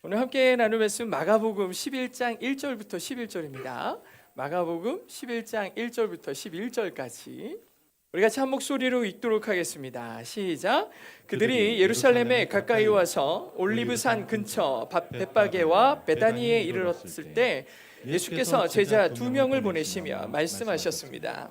오늘 함께 나눌 말씀 마가복음 11장 1절부터 11절입니다. 마가복음 11장 1절부터 11절까지 우리 같이 한 목소리로 읽도록 하겠습니다. 시작. 그들이 예루살렘에 가까이 와서 올리브산 근처 벳바게와 베다니에 이르렀을 때 예수께서 제자 2명을 보내시며 말씀하셨습니다.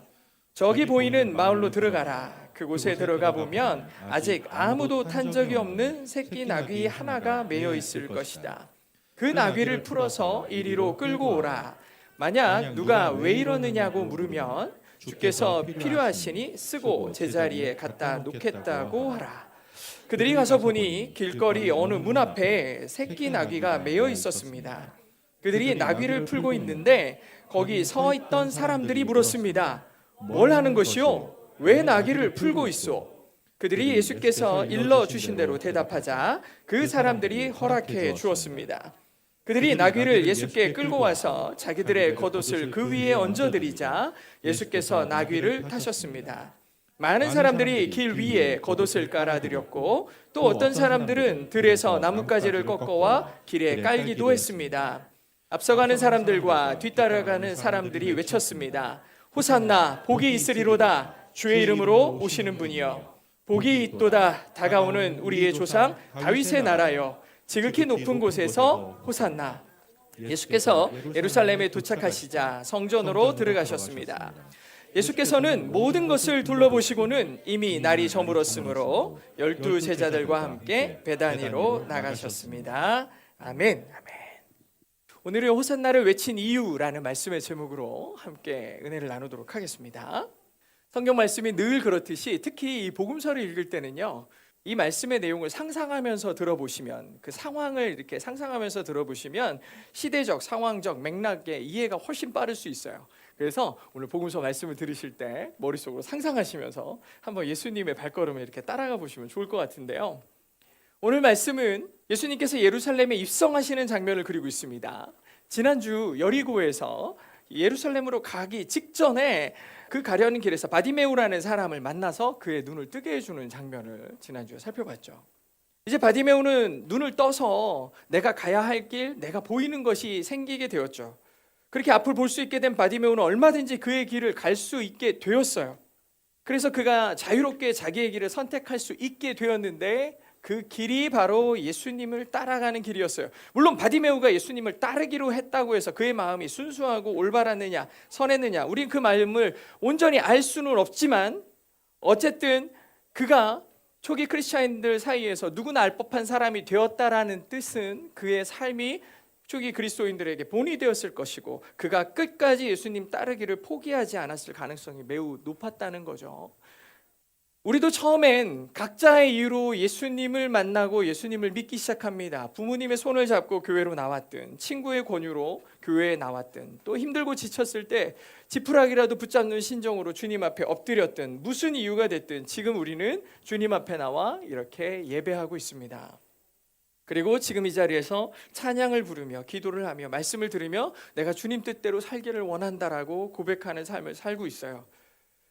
저기 보이는 마을로 들어가라. 그곳에 들어가 보면 아직 아무도 탄 적이 없는 새끼 나귀 하나가 매여 있을 것이다. 그 나귀를 풀어서 이리로 끌고 오라. 만약 누가 왜 이러느냐고 물으면 주께서 필요하시니 쓰고 제자리에 갖다 놓겠다고 하라. 그들이 가서 보니 길거리 어느 문 앞에 새끼 나귀가 매여 있었습니다. 그들이 나귀를 풀고 있는데 거기 서 있던 사람들이 물었습니다. 뭘 하는 것이요? 왜 나귀를 풀고 있소? 그들이 예수께서 일러 주신 대로 대답하자 그 사람들이 허락해 주었습니다. 그들이 나귀를 예수께 끌고 와서 자기들의 겉옷을 그 위에 얹어드리자 예수께서 나귀를 타셨습니다. 많은 사람들이 길 위에 겉옷을 깔아드렸고 또 어떤 사람들은 들에서 나뭇가지를 꺾어와 길에 깔기도 했습니다. 앞서가는 사람들과 뒤따라가는 사람들이 외쳤습니다. 호산나 복이 있으리로다. 주의 이름으로 오시는 분이여 복이 있도다. 다가오는 우리의 조상 다윗의 나라여 지극히 높은 곳에서 호산나. 예수께서 예루살렘에 도착하시자 성전으로 들어가셨습니다. 예수께서는 모든 것을 둘러보시고는 이미 날이 저물었으므로 12 제자들과 함께 베다니로 나가셨습니다. 아멘. 오늘은 호산나를 외친 이유라는 말씀의 제목으로 함께 은혜를 나누도록 하겠습니다. 성경 말씀이 늘 그렇듯이 특히 이 복음서를 읽을 때는요, 이 말씀의 내용을 상상하면서 들어보시면, 그 상황을 이렇게 상상하면서 들어보시면 시대적, 상황적 맥락의 이해가 훨씬 빠를 수 있어요. 그래서 오늘 복음서 말씀을 들으실 때 머릿속으로 상상하시면서 한번 예수님의 발걸음을 이렇게 따라가 보시면 좋을 것 같은데요. 오늘 말씀은 예수님께서 예루살렘에 입성하시는 장면을 그리고 있습니다. 지난주 여리고에서 예루살렘으로 가기 직전에 그 가려는 길에서 바디메우라는 사람을 만나서 그의 눈을 뜨게 해주는 장면을 지난주에 살펴봤죠. 이제 바디메우는 눈을 떠서 내가 가야 할 길, 내가 보이는 것이 생기게 되었죠. 그렇게 앞을 볼 수 있게 된 바디메우는 얼마든지 그의 길을 갈 수 있게 되었어요. 그래서 그가 자유롭게 자기의 길을 선택할 수 있게 되었는데 그 길이 바로 예수님을 따라가는 길이었어요. 물론 바디메우가 예수님을 따르기로 했다고 해서 그의 마음이 순수하고 올바랐느냐 선했느냐 우린 그 마음을 온전히 알 수는 없지만 어쨌든 그가 초기 크리스찬들 사이에서 누구나 알 법한 사람이 되었다라는 뜻은 그의 삶이 초기 그리스도인들에게 본이 되었을 것이고 그가 끝까지 예수님 따르기를 포기하지 않았을 가능성이 매우 높았다는 거죠. 우리도 처음엔 각자의 이유로 예수님을 만나고 예수님을 믿기 시작합니다. 부모님의 손을 잡고 교회로 나왔든 친구의 권유로 교회에 나왔든 또 힘들고 지쳤을 때 지푸라기라도 붙잡는 신정으로 주님 앞에 엎드렸든 무슨 이유가 됐든 지금 우리는 주님 앞에 나와 이렇게 예배하고 있습니다. 그리고 지금 이 자리에서 찬양을 부르며 기도를 하며 말씀을 들으며 내가 주님 뜻대로 살기를 원한다라고 고백하는 삶을 살고 있어요.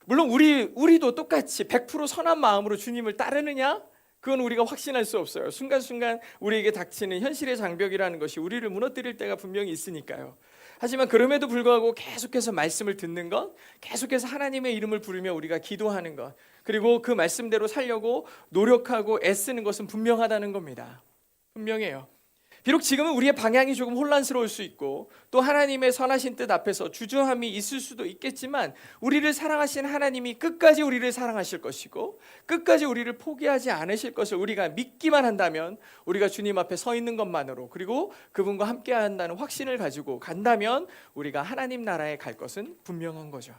물론 우리도 똑같이 100% 선한 마음으로 주님을 따르느냐? 그건 우리가 확신할 수 없어요. 순간순간 우리에게 닥치는 현실의 장벽이라는 것이 우리를 무너뜨릴 때가 분명히 있으니까요. 하지만 그럼에도 불구하고 계속해서 말씀을 듣는 것, 계속해서 하나님의 이름을 부르며 우리가 기도하는 것, 그리고 그 말씀대로 살려고 노력하고 애쓰는 것은 분명하다는 겁니다. 분명해요. 비록 지금은 우리의 방향이 조금 혼란스러울 수 있고 또 하나님의 선하신 뜻 앞에서 주저함이 있을 수도 있겠지만 우리를 사랑하신 하나님이 끝까지 우리를 사랑하실 것이고 끝까지 우리를 포기하지 않으실 것을 우리가 믿기만 한다면 우리가 주님 앞에 서 있는 것만으로 그리고 그분과 함께 한다는 확신을 가지고 간다면 우리가 하나님 나라에 갈 것은 분명한 거죠.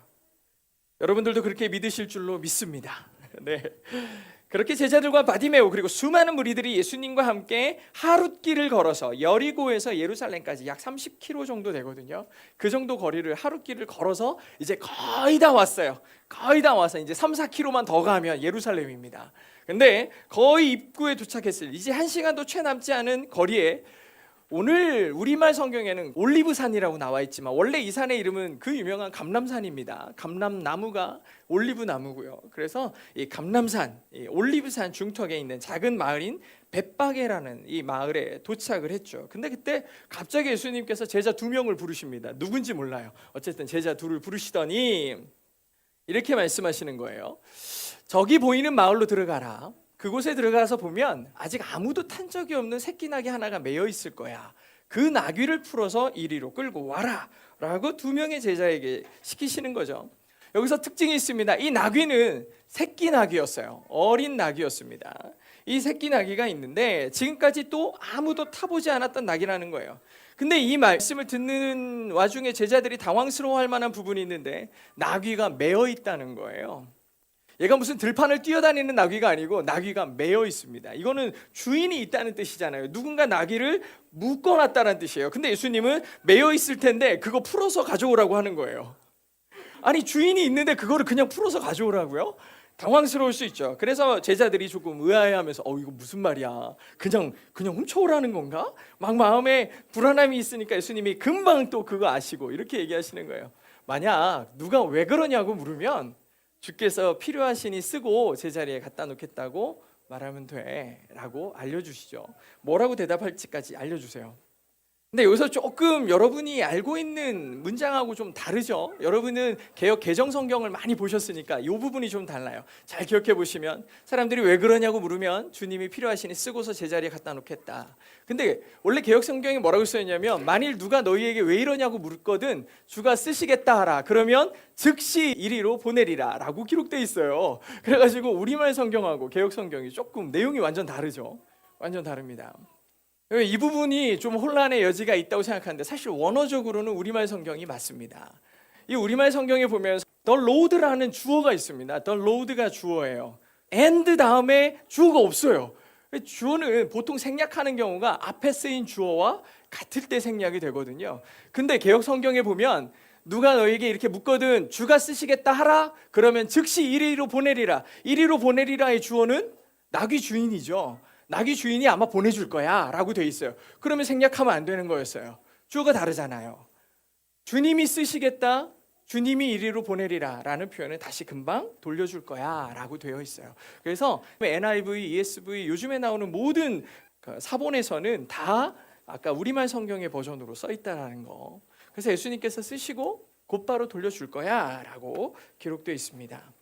여러분들도 그렇게 믿으실 줄로 믿습니다. 네. 그렇게 제자들과 바디메우 그리고 수많은 무리들이 예수님과 함께 하룻길을 걸어서 여리고에서 예루살렘까지 약 30km 정도 되거든요. 그 정도 거리를 하룻길을 걸어서 이제 거의 다 왔어요. 거의 다 와서 이제 3-4km만 더 가면 예루살렘입니다. 근데 거의 입구에 도착했을 이제 1시간도 채 남지 않은 거리에 오늘 우리말 성경에는 올리브산이라고 나와 있지만 원래 이 산의 이름은 그 유명한 감람산입니다. 감람나무가 올리브나무고요. 그래서 이 감람산, 이 올리브산 중턱에 있는 작은 마을인 벳바게라는 이 마을에 도착을 했죠. 근데 그때 갑자기 예수님께서 제자 2명을 부르십니다. 누군지 몰라요. 어쨌든 제자 2를 부르시더니 이렇게 말씀하시는 거예요. 저기 보이는 마을로 들어가라. 그곳에 들어가서 보면 아직 아무도 탄 적이 없는 새끼 나귀 하나가 매여 있을 거야. 그 나귀를 풀어서 이리로 끌고 와라 라고 2명의 제자에게 시키시는 거죠. 여기서 특징이 있습니다. 이 나귀는 새끼 나귀였어요. 어린 나귀였습니다. 이 새끼 나귀가 있는데 지금까지 또 아무도 타보지 않았던 나귀라는 거예요. 근데 이 말씀을 듣는 와중에 제자들이 당황스러워할 만한 부분이 있는데 나귀가 매여 있다는 거예요. 얘가 무슨 들판을 뛰어다니는 나귀가 아니고 나귀가 매여 있습니다. 이거는 주인이 있다는 뜻이잖아요. 누군가 나귀를 묶어놨다는 뜻이에요. 근데 예수님은 매여 있을 텐데 그거 풀어서 가져오라고 하는 거예요. 아니 주인이 있는데 그거를 그냥 풀어서 가져오라고요? 당황스러울 수 있죠. 그래서 제자들이 조금 의아해하면서 이거 무슨 말이야? 그냥 훔쳐오라는 건가? 막 마음에 불안함이 있으니까 예수님이 금방 또 그거 아시고 이렇게 얘기하시는 거예요. 만약 누가 왜 그러냐고 물으면 주께서 필요하시니 쓰고 제자리에 갖다 놓겠다고 말하면 돼 라고 알려주시죠. 뭐라고 대답할지까지 알려주세요. 근데 여기서 조금 여러분이 알고 있는 문장하고 좀 다르죠. 여러분은 개역 개정 성경을 많이 보셨으니까 이 부분이 좀 달라요. 잘 기억해 보시면 사람들이 왜 그러냐고 물으면 주님이 필요하시니 쓰고서 제자리에 갖다 놓겠다. 근데 원래 개역 성경에 뭐라고 써있냐면 만일 누가 너희에게 왜 이러냐고 물거든 주가 쓰시겠다 하라. 그러면 즉시 이리로 보내리라 라고 기록되어 있어요. 그래가지고 우리말 성경하고 개역 성경이 조금 내용이 완전 다르죠. 완전 다릅니다. 이 부분이 좀 혼란의 여지가 있다고 생각하는데 사실 원어적으로는 우리말 성경이 맞습니다. 이 우리말 성경에 보면 the road라는 주어가 있습니다. the road가 주어예요. and 다음에 주어가 없어요. 주어는 보통 생략하는 경우가 앞에 쓰인 주어와 같을 때 생략이 되거든요. 근데 개역 성경에 보면 누가 너에게 이렇게 묻거든 주가 쓰시겠다 하라. 그러면 즉시 이리로 보내리라. 이리로 보내리라의 주어는 나귀 주인이죠. 나귀 주인이 아마 보내줄 거야 라고 돼 있어요. 그러면 생략하면 안 되는 거였어요. 주어가 다르잖아요. 주님이 쓰시겠다, 주님이 이리로 보내리라 라는 표현은 다시 금방 돌려줄 거야 라고 되어 있어요. 그래서 NIV, ESV 요즘에 나오는 모든 사본에서는 다 아까 우리말 성경의 버전으로 써 있다는 거. 그래서 예수님께서 쓰시고 곧바로 돌려줄 거야 라고 기록되어 있습니다.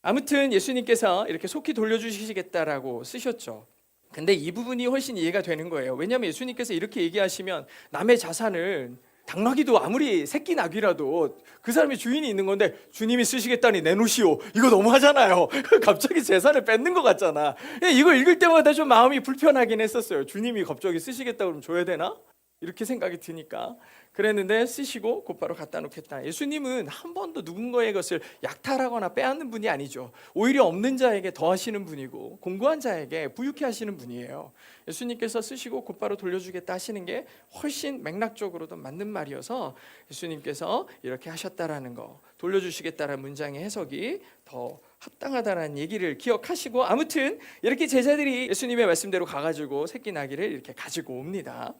아무튼 예수님께서 이렇게 속히 돌려주시겠다라고 쓰셨죠. 근데 이 부분이 훨씬 이해가 되는 거예요. 왜냐하면 예수님께서 이렇게 얘기하시면 남의 자산을 당나귀도 아무리 새끼 나귀라도 그 사람이 주인이 있는 건데 주님이 쓰시겠다니 내놓으시오. 이거 너무하잖아요. 갑자기 재산을 뺏는 것 같잖아. 이거 읽을 때마다 좀 마음이 불편하긴 했었어요. 주님이 갑자기 쓰시겠다고 그러면 줘야 되나? 이렇게 생각이 드니까 그랬는데 쓰시고 곧바로 갖다 놓겠다. 예수님은 한 번도 누군가의 것을 약탈하거나 빼앗는 분이 아니죠. 오히려 없는 자에게 더하시는 분이고 공고한 자에게 부유케 하시는 분이에요. 예수님께서 쓰시고 곧바로 돌려주겠다 하시는 게 훨씬 맥락적으로도 맞는 말이어서 예수님께서 이렇게 하셨다라는 거, 돌려주시겠다라는 문장의 해석이 더 합당하다는 얘기를 기억하시고 아무튼 이렇게 제자들이 예수님의 말씀대로 가가지고 새끼 나귀를 이렇게 가지고 옵니다.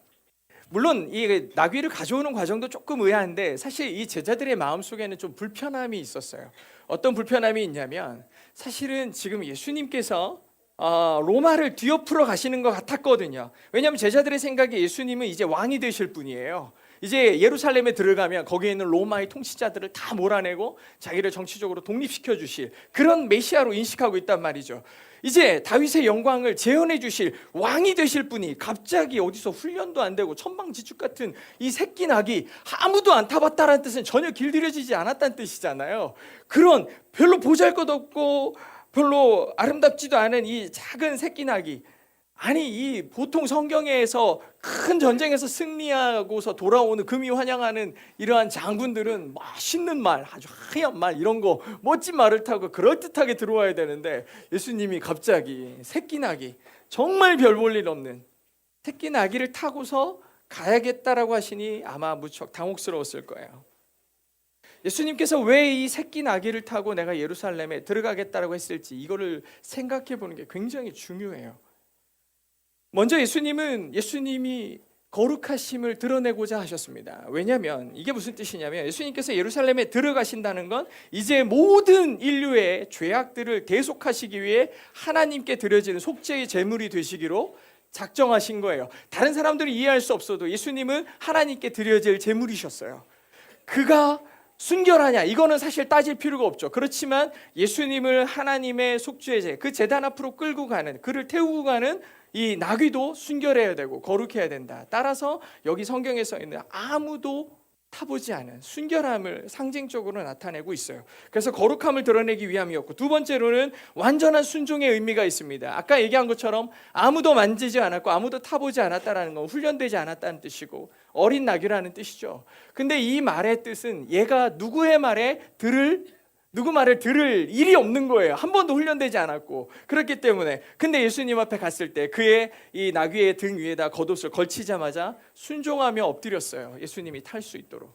물론 이 나귀를 가져오는 과정도 조금 의아한데 사실 이 제자들의 마음속에는 좀 불편함이 있었어요. 어떤 불편함이 있냐면 사실은 지금 예수님께서 로마를 뒤엎으러 가시는 것 같았거든요. 왜냐하면 제자들의 생각에 예수님은 이제 왕이 되실 분이에요. 이제 예루살렘에 들어가면 거기에 있는 로마의 통치자들을 다 몰아내고 자기를 정치적으로 독립시켜 주실 그런 메시아로 인식하고 있단 말이죠. 이제 다윗의 영광을 재현해 주실 왕이 되실 분이 갑자기 어디서 훈련도 안 되고 천방지축 같은 이 새끼 나귀 아무도 안 타봤다는 뜻은 전혀 길들여지지 않았다는 뜻이잖아요. 그런 별로 보잘것없고 별로 아름답지도 않은 이 작은 새끼 나귀, 아니 이 보통 성경에서 큰 전쟁에서 승리하고서 돌아오는 금이 환영하는 이러한 장군들은 멋있는 말, 아주 하얀 말 이런 거 멋진 말을 타고 그럴듯하게 들어와야 되는데 예수님이 갑자기 새끼 나귀, 정말 별 볼 일 없는 새끼 나귀를 타고서 가야겠다라고 하시니 아마 무척 당혹스러웠을 거예요. 예수님께서 왜 이 새끼 나귀를 타고 내가 예루살렘에 들어가겠다라고 했을지 이거를 생각해 보는 게 굉장히 중요해요. 먼저 예수님이 거룩하심을 드러내고자 하셨습니다. 왜냐하면 이게 무슨 뜻이냐면 예수님께서 예루살렘에 들어가신다는 건 이제 모든 인류의 죄악들을 대속하시기 위해 하나님께 드려지는 속죄의 제물이 되시기로 작정하신 거예요. 다른 사람들은 이해할 수 없어도 예수님은 하나님께 드려질 제물이셨어요. 그가 순결하냐? 이거는 사실 따질 필요가 없죠. 그렇지만 예수님을 하나님의 속죄제, 그 제단 앞으로 끌고 가는, 그를 태우고 가는 이 나귀도 순결해야 되고 거룩해야 된다. 따라서 여기 성경에 써 있는 아무도 타보지 않은 순결함을 상징적으로 나타내고 있어요. 그래서 거룩함을 드러내기 위함이었고, 두 번째로는 완전한 순종의 의미가 있습니다. 아까 얘기한 것처럼 아무도 만지지 않았고 아무도 타보지 않았다라는 건 훈련되지 않았다는 뜻이고 어린 나귀라는 뜻이죠. 근데 이 말의 뜻은 얘가 누구 말을 들을 일이 없는 거예요. 한 번도 훈련되지 않았고. 그렇기 때문에 근데 예수님 앞에 갔을 때 그의 이 나귀의 등 위에다 겉옷을 걸치자마자 순종하며 엎드렸어요. 예수님이 탈 수 있도록.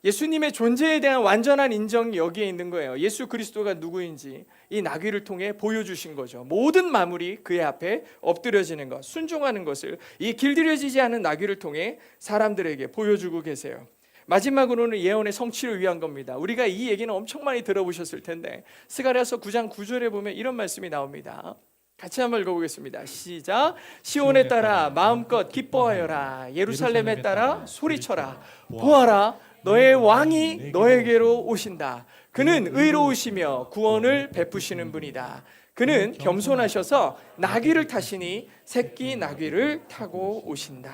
예수님의 존재에 대한 완전한 인정이 여기에 있는 거예요. 예수 그리스도가 누구인지 이 나귀를 통해 보여주신 거죠. 모든 마무리 그의 앞에 엎드려지는 것, 순종하는 것을 이 길들여지지 않은 나귀를 통해 사람들에게 보여주고 계세요. 마지막으로는 예언의 성취를 위한 겁니다. 우리가 이 얘기는 엄청 많이 들어보셨을 텐데 스가랴서 9장 9절에 보면 이런 말씀이 나옵니다. 같이 한번 읽어보겠습니다. 시작. 시온에 따라 마음껏 기뻐하여라. 예루살렘에 따라 소리쳐라. 보아라, 너의 왕이 너에게로 오신다. 그는 의로우시며 구원을 베푸시는 분이다. 그는 겸손하셔서 나귀를 타시니 새끼 나귀를 타고 오신다.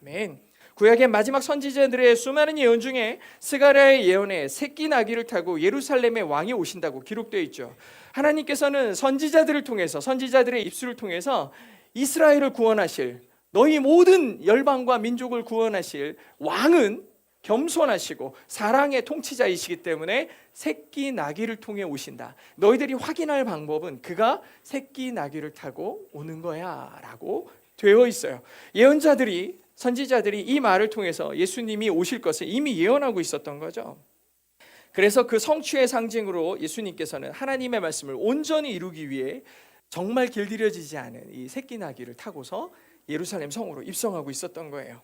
아멘. 구약의 마지막 선지자들의 수많은 예언 중에 스가랴의 예언에 새끼 나귀를 타고 예루살렘의 왕이 오신다고 기록되어 있죠. 하나님께서는 선지자들을 통해서, 선지자들의 입술을 통해서 이스라엘을 구원하실, 너희 모든 열방과 민족을 구원하실 왕은 겸손하시고 사랑의 통치자이시기 때문에 새끼 나귀를 통해 오신다. 너희들이 확인할 방법은 그가 새끼 나귀를 타고 오는 거야 라고 되어 있어요. 예언자들이, 선지자들이 이 말을 통해서 예수님이 오실 것을 이미 예언하고 있었던 거죠. 그래서 그 성취의 상징으로 예수님께서는 하나님의 말씀을 온전히 이루기 위해 정말 길들여지지 않은 이 새끼 나귀를 타고서 예루살렘 성으로 입성하고 있었던 거예요.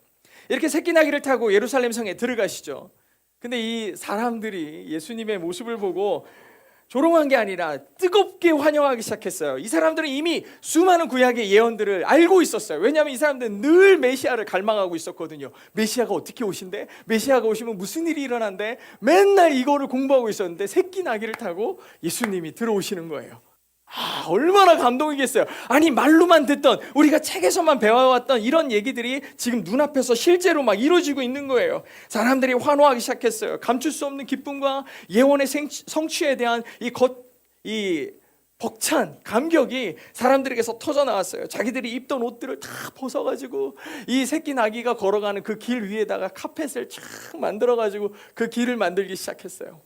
이렇게 새끼 나귀를 타고 예루살렘 성에 들어가시죠. 근데 이 사람들이 예수님의 모습을 보고 조롱한 게 아니라 뜨겁게 환영하기 시작했어요. 이 사람들은 이미 수많은 구약의 예언들을 알고 있었어요. 왜냐하면 이 사람들은 늘 메시아를 갈망하고 있었거든요. 메시아가 어떻게 오신대? 메시아가 오시면 무슨 일이 일어난대? 맨날 이거를 공부하고 있었는데 새끼 나귀를 타고 예수님이 들어오시는 거예요. 얼마나 감동이겠어요. 아니 말로만 듣던, 우리가 책에서만 배워왔던 이런 얘기들이 지금 눈앞에서 실제로 막 이루어지고 있는 거예요. 사람들이 환호하기 시작했어요. 감출 수 없는 기쁨과 예언의 성취에 대한 이 벅찬 감격이 사람들에게서 터져나왔어요. 자기들이 입던 옷들을 다 벗어가지고 이 새끼 나귀가 걸어가는 그 길 위에다가 카펫을 쫙 만들어가지고 그 길을 만들기 시작했어요.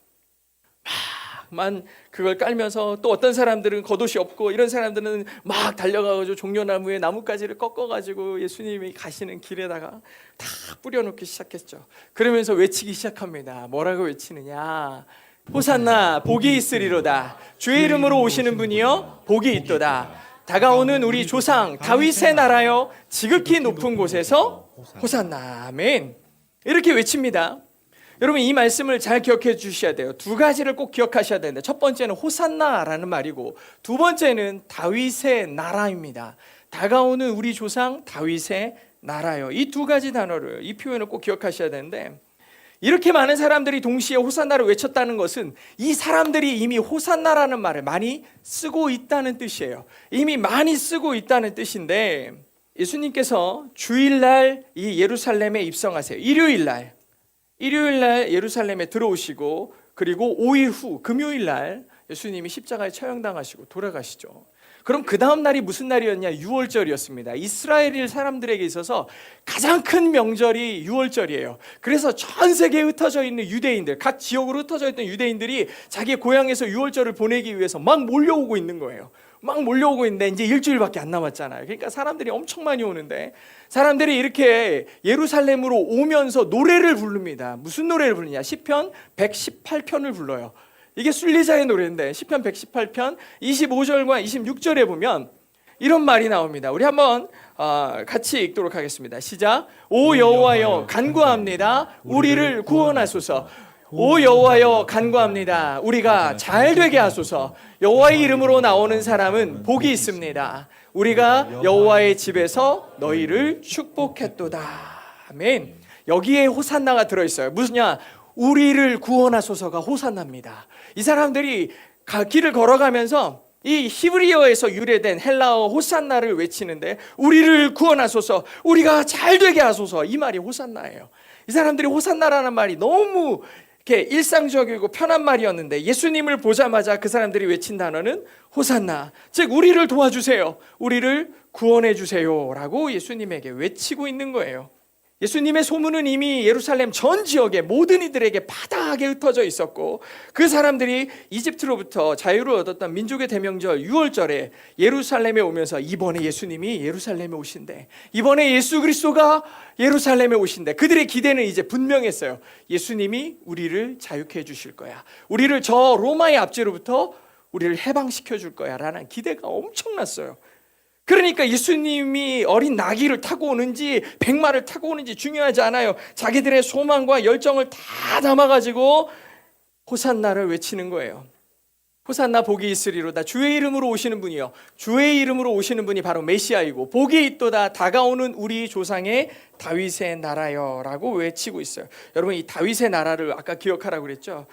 만 그걸 깔면서, 또 어떤 사람들은 겉옷이 없고 이런 사람들은 막 달려가가지고 종려나무에 나뭇가지를 꺾어가지고 예수님이 가시는 길에다가 다 뿌려놓기 시작했죠. 그러면서 외치기 시작합니다. 뭐라고 외치느냐? 호산나 복이 있으리로다. 주의 이름으로 오시는 분이여 복이 있도다. 다가오는 우리 조상 다윗의 나라여 지극히 높은 곳에서 호산나. 아멘. 이렇게 외칩니다. 여러분 이 말씀을 잘 기억해 주셔야 돼요. 두 가지를 꼭 기억하셔야 되는데, 첫 번째는 호산나라는 말이고 두 번째는 다윗의 나라입니다. 다가오는 우리 조상 다윗의 나라요. 이 두 가지 단어를, 이 표현을 꼭 기억하셔야 되는데, 이렇게 많은 사람들이 동시에 호산나를 외쳤다는 것은 이 사람들이 이미 호산나라는 말을 많이 쓰고 있다는 뜻이에요. 이미 많이 쓰고 있다는 뜻인데, 예수님께서 주일날 이 예루살렘에 입성하세요. 일요일날 예루살렘에 들어오시고, 그리고 5일 후 금요일날 예수님이 십자가에 처형당하시고 돌아가시죠. 그럼 그 다음 날이 무슨 날이었냐? 6월절이었습니다. 이스라엘 사람들에게 있어서 가장 큰 명절이 6월절이에요. 그래서 전 세계에 흩어져 있는 유대인들, 각 지역으로 흩어져 있던 유대인들이 자기 고향에서 6월절을 보내기 위해서 막 몰려오고 있는 거예요. 막 몰려오고 있는데 이제 일주일밖에 안 남았잖아요. 그러니까 사람들이 엄청 많이 오는데, 사람들이 이렇게 예루살렘으로 오면서 노래를 부릅니다. 무슨 노래를 부르냐? 시편 118편을 불러요. 이게 순리자의 노래인데 시편 118편 25절과 26절에 보면 이런 말이 나옵니다. 우리 한번 같이 읽도록 하겠습니다. 시작. 오 여호와여 간구합니다. 우리를 구원하소서. 오 여호와여 간구합니다. 우리가 잘 되게 하소서. 여호와의 이름으로 나오는 사람은 복이 있습니다. 우리가 여호와의 집에서 너희를 축복했도다. 아멘. 여기에 호산나가 들어있어요. 무슨냐? 우리를 구원하소서가 호산나입니다. 이 사람들이 길을 걸어가면서 이 히브리어에서 유래된 헬라어 호산나를 외치는데, 우리를 구원하소서, 우리가 잘 되게 하소서, 이 말이 호산나예요. 이 사람들이 호산나라는 말이 너무 이렇게 일상적이고 편한 말이었는데, 예수님을 보자마자 그 사람들이 외친 단어는 호산나, 즉 우리를 도와주세요, 우리를 구원해 주세요 라고 예수님에게 외치고 있는 거예요. 예수님의 소문은 이미 예루살렘 전 지역의 모든 이들에게 바다하게 흩어져 있었고, 그 사람들이 이집트로부터 자유를 얻었던 민족의 대명절 유월절에 예루살렘에 오면서 이번에 예수님이 예루살렘에 오신대, 이번에 예수 그리스도가 예루살렘에 오신대. 그들의 기대는 이제 분명했어요. 예수님이 우리를 자유케 해주실 거야, 우리를 저 로마의 압제로부터 우리를 해방시켜 줄 거야 라는 기대가 엄청났어요. 그러니까 예수님이 어린 나귀를 타고 오는지 백마를 타고 오는지 중요하지 않아요. 자기들의 소망과 열정을 다 담아가지고 호산나를 외치는 거예요. 호산나 복이 있으리로다. 주의 이름으로 오시는 분이요, 주의 이름으로 오시는 분이 바로 메시아이고 복이 있도다. 다가오는 우리 조상의 다윗의 나라여 라고 외치고 있어요. 여러분, 이 다윗의 나라를 아까 기억하라고 그랬죠.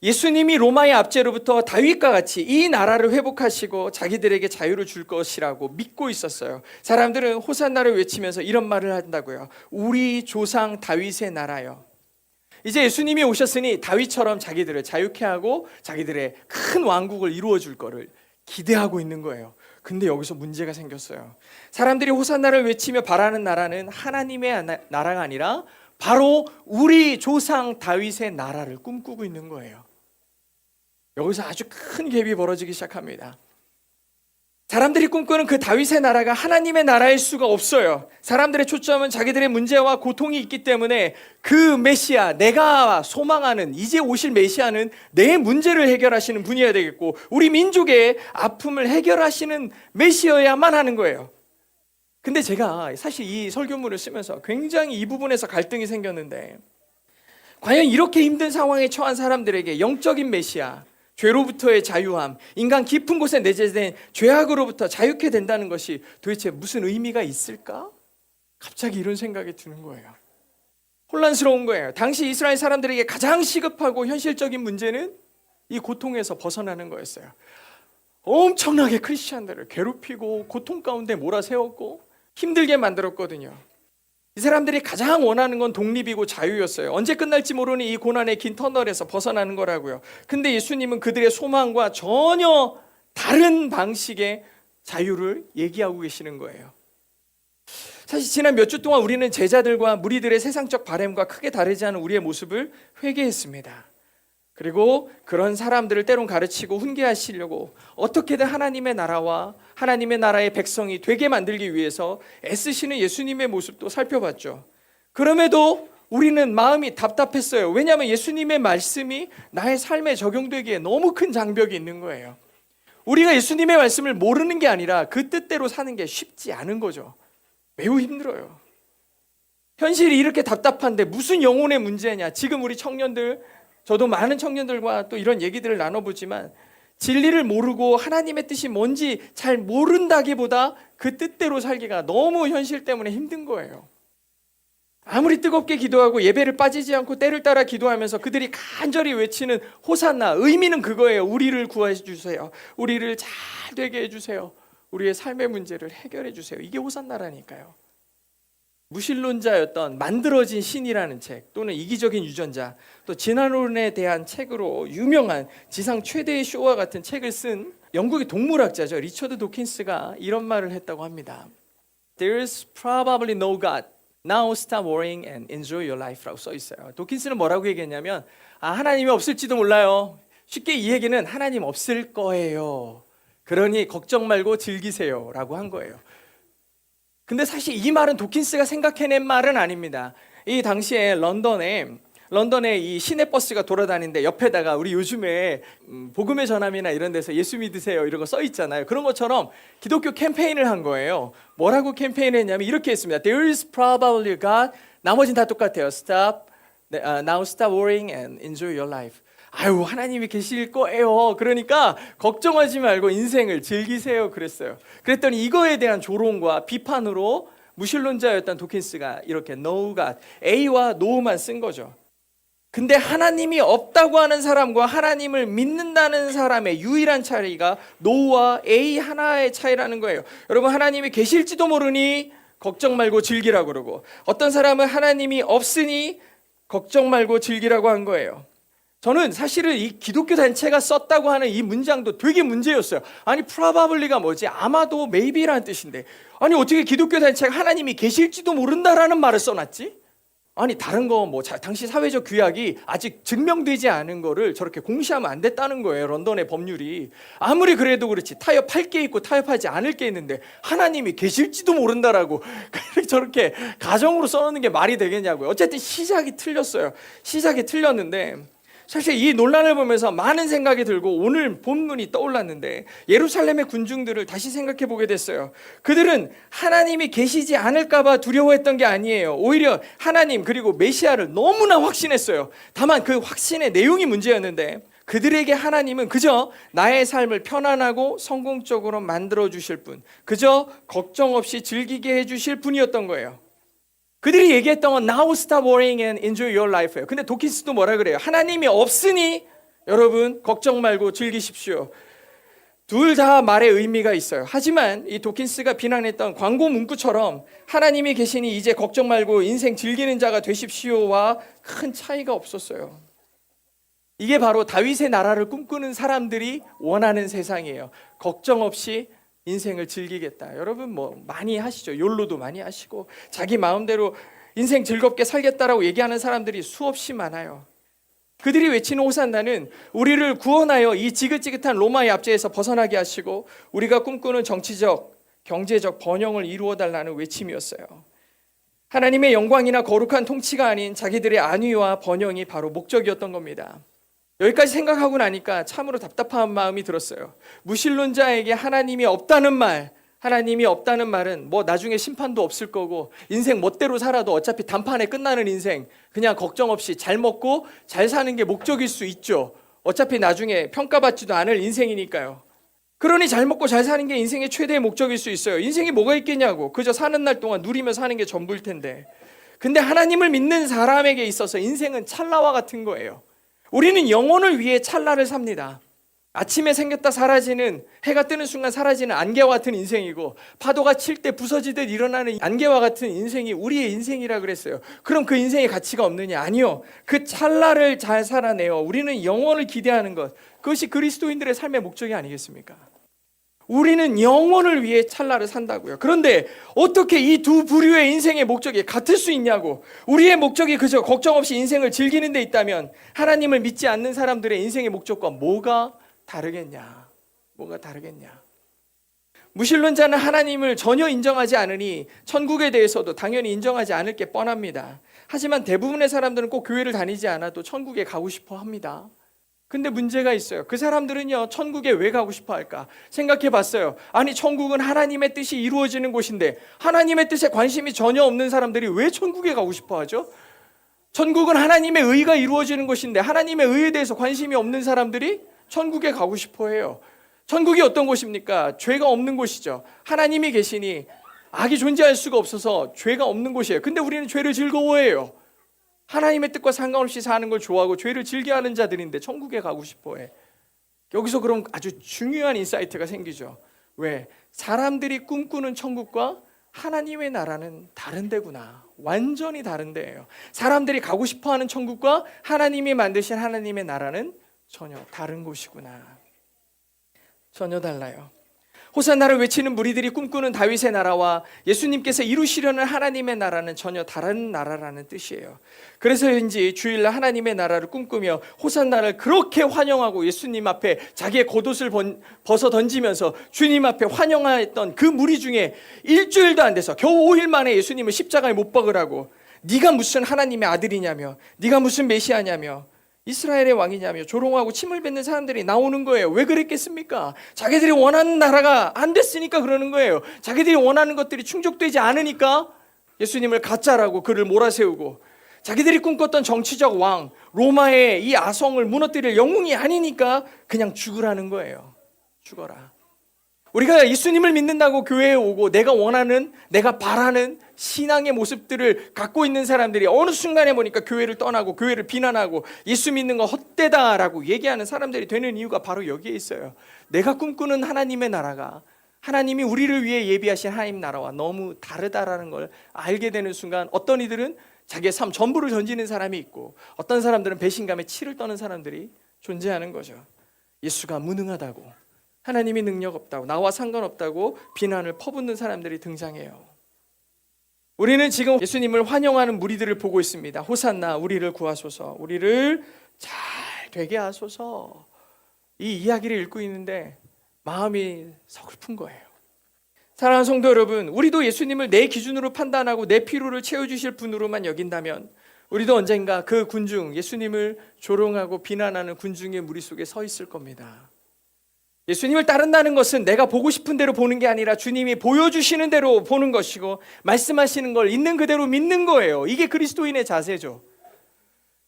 예수님이 로마의 압제로부터 다윗과 같이 이 나라를 회복하시고 자기들에게 자유를 줄 것이라고 믿고 있었어요. 사람들은 호산나를 외치면서 이런 말을 한다고요. 우리 조상 다윗의 나라요. 이제 예수님이 오셨으니 다윗처럼 자기들을 자유케 하고 자기들의 큰 왕국을 이루어 줄 거를 기대하고 있는 거예요. 근데 여기서 문제가 생겼어요. 사람들이 호산나를 외치며 바라는 나라는 하나님의 나라가 아니라 바로 우리 조상 다윗의 나라를 꿈꾸고 있는 거예요. 여기서 아주 큰 갭이 벌어지기 시작합니다. 사람들이 꿈꾸는 그 다윗의 나라가 하나님의 나라일 수가 없어요. 사람들의 초점은 자기들의 문제와 고통이 있기 때문에 그 메시아, 내가 소망하는 이제 오실 메시아는 내 문제를 해결하시는 분이어야 되겠고, 우리 민족의 아픔을 해결하시는 메시아야만 하는 거예요. 근데 제가 사실 이 설교문을 쓰면서 굉장히 이 부분에서 갈등이 생겼는데, 과연 이렇게 힘든 상황에 처한 사람들에게 영적인 메시아, 죄로부터의 자유함, 인간 깊은 곳에 내재된 죄악으로부터 자유케 된다는 것이 도대체 무슨 의미가 있을까? 갑자기 이런 생각이 드는 거예요. 혼란스러운 거예요. 당시 이스라엘 사람들에게 가장 시급하고 현실적인 문제는 이 고통에서 벗어나는 거였어요. 엄청나게 크리스찬들을 괴롭히고 고통 가운데 몰아세웠고 힘들게 만들었거든요. 이 사람들이 가장 원하는 건 독립이고 자유였어요. 언제 끝날지 모르는 이 고난의 긴 터널에서 벗어나는 거라고요. 근데 예수님은 그들의 소망과 전혀 다른 방식의 자유를 얘기하고 계시는 거예요. 사실 지난 몇 주 동안 우리는 제자들과 무리들의 세상적 바램과 크게 다르지 않은 우리의 모습을 회개했습니다. 그리고 그런 사람들을 때론 가르치고 훈계하시려고 어떻게든 하나님의 나라와 하나님의 나라의 백성이 되게 만들기 위해서 애쓰시는 예수님의 모습도 살펴봤죠. 그럼에도 우리는 마음이 답답했어요. 왜냐하면 예수님의 말씀이 나의 삶에 적용되기에 너무 큰 장벽이 있는 거예요. 우리가 예수님의 말씀을 모르는 게 아니라 그 뜻대로 사는 게 쉽지 않은 거죠. 매우 힘들어요. 현실이 이렇게 답답한데 무슨 영혼의 문제냐. 지금 우리 청년들, 저도 많은 청년들과 또 이런 얘기들을 나눠보지만 진리를 모르고 하나님의 뜻이 뭔지 잘 모른다기보다 그 뜻대로 살기가 너무 현실 때문에 힘든 거예요. 아무리 뜨겁게 기도하고 예배를 빠지지 않고 때를 따라 기도하면서 그들이 간절히 외치는 호산나, 의미는 그거예요. 우리를 구해 주세요. 우리를 잘 되게 해주세요. 우리의 삶의 문제를 해결해 주세요. 이게 호산나라니까요. 무신론자였던 만들어진 신이라는 책, 또는 이기적인 유전자, 또 진화론에 대한 책으로 유명한 지상 최대의 쇼와 같은 책을 쓴 영국의 동물학자죠. 리처드 도킨스가 이런 말을 했다고 합니다. There's probably no God. Now stop worrying and enjoy your life라고 써 있어요. 도킨스는 뭐라고 얘기했냐면, 하나님이 없을지도 몰라요. 쉽게 이 얘기는 하나님 없을 거예요. 그러니 걱정 말고 즐기세요 라고 한 거예요. 근데 사실 이 말은 도킨스가 생각해낸 말은 아닙니다. 이 당시에 런던 런던에 이 시내버스가 돌아다니는데 옆에다가 우리 요즘에 복음의 전함이나 이런 데서 예수 믿으세요 이런 거 써 있잖아요. 그런 것처럼 기독교 캠페인을 한 거예요. 뭐라고 캠페인을 했냐면 이렇게 했습니다. There is probably a God. 나머지는 다 똑같아요. Now stop worrying and enjoy your life. 아유, 하나님이 계실 거예요. 그러니까 걱정하지 말고 인생을 즐기세요 그랬어요. 그랬더니 이거에 대한 조롱과 비판으로 무신론자였던 도킨스가 이렇게 No God, A와 No만 쓴 거죠. 근데 하나님이 없다고 하는 사람과 하나님을 믿는다는 사람의 유일한 차이가 No와 A 하나의 차이라는 거예요. 여러분, 하나님이 계실지도 모르니 걱정 말고 즐기라고 그러고, 어떤 사람은 하나님이 없으니 걱정 말고 즐기라고 한 거예요. 저는 사실은 이 기독교 단체가 썼다고 하는 이 문장도 되게 문제였어요. 아니, probably가 뭐지? 아마도 maybe라는 뜻인데, 아니 어떻게 기독교 단체가 하나님이 계실지도 모른다라는 말을 써놨지? 아니, 다른 거 뭐 당시 사회적 규약이 아직 증명되지 않은 거를 저렇게 공시하면 안 됐다는 거예요. 런던의 법률이. 아무리 그래도 그렇지 타협할 게 있고 타협하지 않을 게 있는데 하나님이 계실지도 모른다라고 저렇게 가정으로 써놓는 게 말이 되겠냐고요. 어쨌든 시작이 틀렸어요. 시작이 틀렸는데 사실 이 논란을 보면서 많은 생각이 들고 오늘 본문이 떠올랐는데, 예루살렘의 군중들을 다시 생각해 보게 됐어요. 그들은 하나님이 계시지 않을까 봐 두려워했던 게 아니에요. 오히려 하나님 그리고 메시아를 너무나 확신했어요. 다만 그 확신의 내용이 문제였는데, 그들에게 하나님은 그저 나의 삶을 편안하고 성공적으로 만들어 주실 분, 그저 걱정 없이 즐기게 해 주실 분이었던 거예요. 그들이 얘기했던 건 Now stop worrying and enjoy your life예요. 근데 도킨스도 뭐라 그래요? 하나님이 없으니 여러분 걱정 말고 즐기십시오. 둘 다 말의 의미가 있어요. 하지만 이 도킨스가 비난했던 광고 문구처럼 하나님이 계시니 이제 걱정 말고 인생 즐기는 자가 되십시오와 큰 차이가 없었어요. 이게 바로 다윗의 나라를 꿈꾸는 사람들이 원하는 세상이에요. 걱정 없이 인생을 즐기겠다. 여러분 뭐 많이 하시죠. 욜로도 많이 하시고 자기 마음대로 인생 즐겁게 살겠다라고 얘기하는 사람들이 수없이 많아요. 그들이 외치는 호산나는 우리를 구원하여 이 지긋지긋한 로마의 압제에서 벗어나게 하시고 우리가 꿈꾸는 정치적, 경제적 번영을 이루어 달라는 외침이었어요. 하나님의 영광이나 거룩한 통치가 아닌 자기들의 안위와 번영이 바로 목적이었던 겁니다. 여기까지 생각하고 나니까 참으로 답답한 마음이 들었어요. 무신론자에게 하나님이 없다는 말은 뭐 나중에 심판도 없을 거고 인생 멋대로 살아도 어차피 단판에 끝나는 인생, 그냥 걱정 없이 잘 먹고 잘 사는 게 목적일 수 있죠. 어차피 나중에 평가받지도 않을 인생이니까요. 그러니 잘 먹고 잘 사는 게 인생의 최대의 목적일 수 있어요. 인생이 뭐가 있겠냐고. 그저 사는 날 동안 누리며 사는 게 전부일 텐데. 근데 하나님을 믿는 사람에게 있어서 인생은 찰나와 같은 거예요. 우리는 영혼을 위해 찰나를 삽니다. 아침에 생겼다 사라지는, 해가 뜨는 순간 사라지는 안개와 같은 인생이고, 파도가 칠 때 부서지듯 일어나는 안개와 같은 인생이 우리의 인생이라 그랬어요. 그럼 그 인생의 가치가 없느냐? 아니요. 그 찰나를 잘 살아내요. 우리는 영혼을 기대하는 것, 그것이 그리스도인들의 삶의 목적이 아니겠습니까? 우리는 영혼을 위해 찰나를 산다고요. 그런데 어떻게 이 두 부류의 인생의 목적이 같을 수 있냐고. 우리의 목적이 그저 걱정 없이 인생을 즐기는 데 있다면 하나님을 믿지 않는 사람들의 인생의 목적과 뭐가 다르겠냐? 뭐가 다르겠냐? 무신론자는 하나님을 전혀 인정하지 않으니 천국에 대해서도 당연히 인정하지 않을 게 뻔합니다. 하지만 대부분의 사람들은 꼭 교회를 다니지 않아도 천국에 가고 싶어 합니다. 근데 문제가 있어요. 그 사람들은요, 천국에 왜 가고 싶어 할까? 생각해 봤어요. 아니, 천국은 하나님의 뜻이 이루어지는 곳인데 하나님의 뜻에 관심이 전혀 없는 사람들이 왜 천국에 가고 싶어 하죠? 천국은 하나님의 의가 이루어지는 곳인데 하나님의 의에 대해서 관심이 없는 사람들이 천국에 가고 싶어 해요. 천국이 어떤 곳입니까? 죄가 없는 곳이죠. 하나님이 계시니 악이 존재할 수가 없어서 죄가 없는 곳이에요. 근데 우리는 죄를 즐거워해요. 하나님의 뜻과 상관없이 사는 걸 좋아하고 죄를 즐겨하는 자들인데 천국에 가고 싶어해. 여기서 그럼 아주 중요한 인사이트가 생기죠. 왜? 사람들이 꿈꾸는 천국과 하나님의 나라는 다른 데구나. 완전히 다른 데예요. 사람들이 가고 싶어하는 천국과 하나님이 만드신 하나님의 나라는 전혀 다른 곳이구나. 전혀 달라요. 호산나를 외치는 무리들이 꿈꾸는 다윗의 나라와 예수님께서 이루시려는 하나님의 나라는 전혀 다른 나라라는 뜻이에요. 그래서인지 주일날 하나님의 나라를 꿈꾸며 호산나를 그렇게 환영하고 예수님 앞에 자기의 겉옷을 벗어 던지면서 주님 앞에 환영했던 그 무리 중에 일주일도 안 돼서 겨우 5일 만에 예수님을 십자가에 못 박으라고 네가 무슨 하나님의 아들이냐며, 네가 무슨 메시아냐며, 이스라엘의 왕이냐며 조롱하고 침을 뱉는 사람들이 나오는 거예요. 왜 그랬겠습니까? 자기들이 원하는 나라가 안 됐으니까 그러는 거예요. 자기들이 원하는 것들이 충족되지 않으니까 예수님을 가짜라고 그를 몰아세우고, 자기들이 꿈꿨던 정치적 왕 로마의 이 아성을 무너뜨릴 영웅이 아니니까 그냥 죽으라는 거예요. 죽어라. 우리가 예수님을 믿는다고 교회에 오고 내가 원하는, 내가 바라는 신앙의 모습들을 갖고 있는 사람들이 어느 순간에 보니까 교회를 떠나고 교회를 비난하고 예수 믿는 거 헛되다라고 얘기하는 사람들이 되는 이유가 바로 여기에 있어요. 내가 꿈꾸는 하나님의 나라가, 하나님이 우리를 위해 예비하신 하나님 나라와 너무 다르다라는 걸 알게 되는 순간 어떤 이들은 자기의 삶 전부를 던지는 사람이 있고, 어떤 사람들은 배신감에 치를 떠는 사람들이 존재하는 거죠. 예수가 무능하다고, 하나님이 능력 없다고, 나와 상관없다고 비난을 퍼붓는 사람들이 등장해요. 우리는 지금 예수님을 환영하는 무리들을 보고 있습니다. 호산나, 우리를 구하소서, 우리를 잘 되게 하소서. 이 이야기를 읽고 있는데 마음이 서글픈 거예요. 사랑하는 성도 여러분, 우리도 예수님을 내 기준으로 판단하고 내 필요를 채워주실 분으로만 여긴다면 우리도 언젠가 그 군중, 예수님을 조롱하고 비난하는 군중의 무리 속에 서 있을 겁니다. 예수님을 따른다는 것은 내가 보고 싶은 대로 보는 게 아니라 주님이 보여주시는 대로 보는 것이고, 말씀하시는 걸 있는 그대로 믿는 거예요. 이게 그리스도인의 자세죠.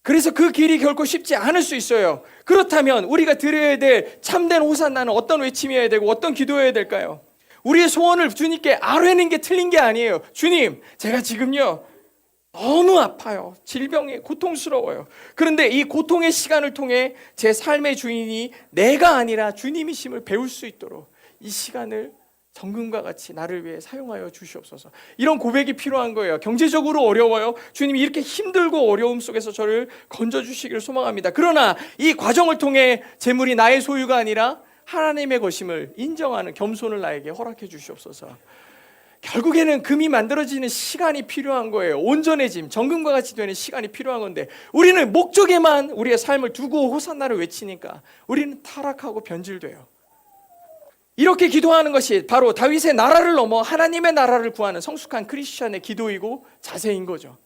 그래서 그 길이 결코 쉽지 않을 수 있어요. 그렇다면 우리가 드려야 될 참된 호산나는 어떤 외침이어야 되고 어떤 기도여야 될까요? 우리의 소원을 주님께 아뢰는 게 틀린 게 아니에요. 주님, 제가 지금요 너무 아파요. 질병에 고통스러워요. 그런데 이 고통의 시간을 통해 제 삶의 주인이 내가 아니라 주님이심을 배울 수 있도록 이 시간을 정금과 같이 나를 위해 사용하여 주시옵소서. 이런 고백이 필요한 거예요. 경제적으로 어려워요. 주님이 이렇게 힘들고 어려움 속에서 저를 건져주시기를 소망합니다. 그러나 이 과정을 통해 재물이 나의 소유가 아니라 하나님의 것임을 인정하는 겸손을 나에게 허락해 주시옵소서. 결국에는 금이 만들어지는 시간이 필요한 거예요. 온전해짐, 정금과 같이 되는 시간이 필요한 건데, 우리는 목적에만 우리의 삶을 두고 호산나를 외치니까 우리는 타락하고 변질돼요. 이렇게 기도하는 것이 바로 다윗의 나라를 넘어 하나님의 나라를 구하는 성숙한 크리스천의 기도이고 자세인 거죠.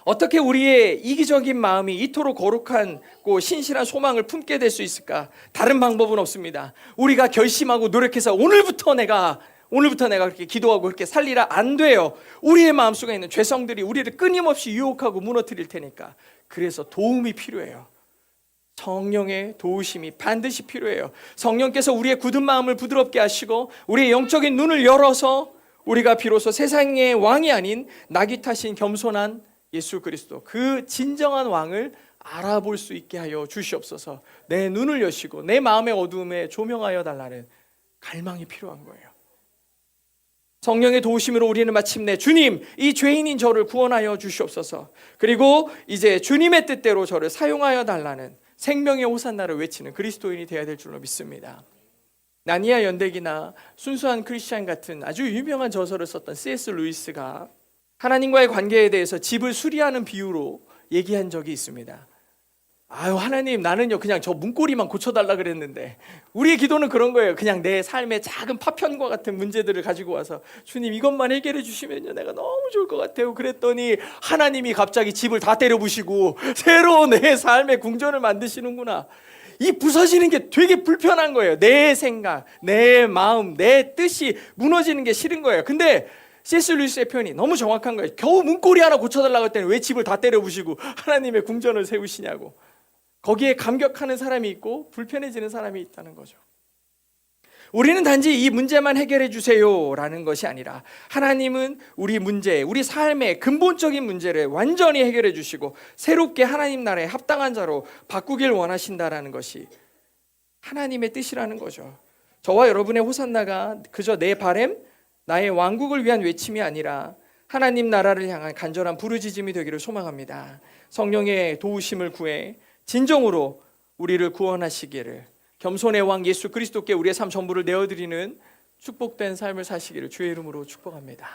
어떻게 우리의 이기적인 마음이 이토록 거룩하고 신실한 소망을 품게 될 수 있을까? 다른 방법은 없습니다. 우리가 결심하고 노력해서 오늘부터 내가 그렇게 기도하고 그렇게 살리라, 안 돼요. 우리의 마음속에 있는 죄성들이 우리를 끊임없이 유혹하고 무너뜨릴 테니까. 그래서 도움이 필요해요. 성령의 도우심이 반드시 필요해요. 성령께서 우리의 굳은 마음을 부드럽게 하시고 우리의 영적인 눈을 열어서 우리가 비로소 세상의 왕이 아닌 낙이 타신 겸손한 예수 그리스도, 그 진정한 왕을 알아볼 수 있게 하여 주시옵소서. 내 눈을 여시고 내 마음의 어두움에 조명하여 달라는 갈망이 필요한 거예요. 성령의 도우심으로 우리는 마침내 주님, 이 죄인인 저를 구원하여 주시옵소서. 그리고 이제 주님의 뜻대로 저를 사용하여 달라는 생명의 호산나를 외치는 그리스도인이 되어야 될 줄로 믿습니다. 나니아 연대기나 순수한 크리스찬 같은 아주 유명한 저서를 썼던 C.S. 루이스가 하나님과의 관계에 대해서 집을 수리하는 비유로 얘기한 적이 있습니다. 아유, 하나님, 나는요 그냥 저 문고리만 고쳐달라 그랬는데, 우리의 기도는 그런 거예요. 그냥 내 삶의 작은 파편과 같은 문제들을 가지고 와서 주님 이것만 해결해 주시면요 내가 너무 좋을 것 같아요. 그랬더니 하나님이 갑자기 집을 다 때려 부시고 새로 내 삶의 궁전을 만드시는구나. 이 부서지는 게 되게 불편한 거예요. 내 생각, 내 마음, 내 뜻이 무너지는 게 싫은 거예요. 근데 C.S. 루이스의 표현이 너무 정확한 거예요. 겨우 문고리 하나 고쳐달라고 했더니 왜 집을 다 때려 부시고 하나님의 궁전을 세우시냐고. 거기에 감격하는 사람이 있고 불편해지는 사람이 있다는 거죠. 우리는 단지 이 문제만 해결해 주세요라는 것이 아니라 하나님은 우리 문제, 우리 삶의 근본적인 문제를 완전히 해결해 주시고 새롭게 하나님 나라에 합당한 자로 바꾸길 원하신다라는 것이 하나님의 뜻이라는 거죠. 저와 여러분의 호산나가 그저 내 바램, 나의 왕국을 위한 외침이 아니라 하나님 나라를 향한 간절한 부르짖음이 되기를 소망합니다. 성령의 도우심을 구해 진정으로 우리를 구원하시기를, 겸손의 왕 예수 그리스도께 우리의 삶 전부를 내어드리는 축복된 삶을 사시기를 주의 이름으로 축복합니다.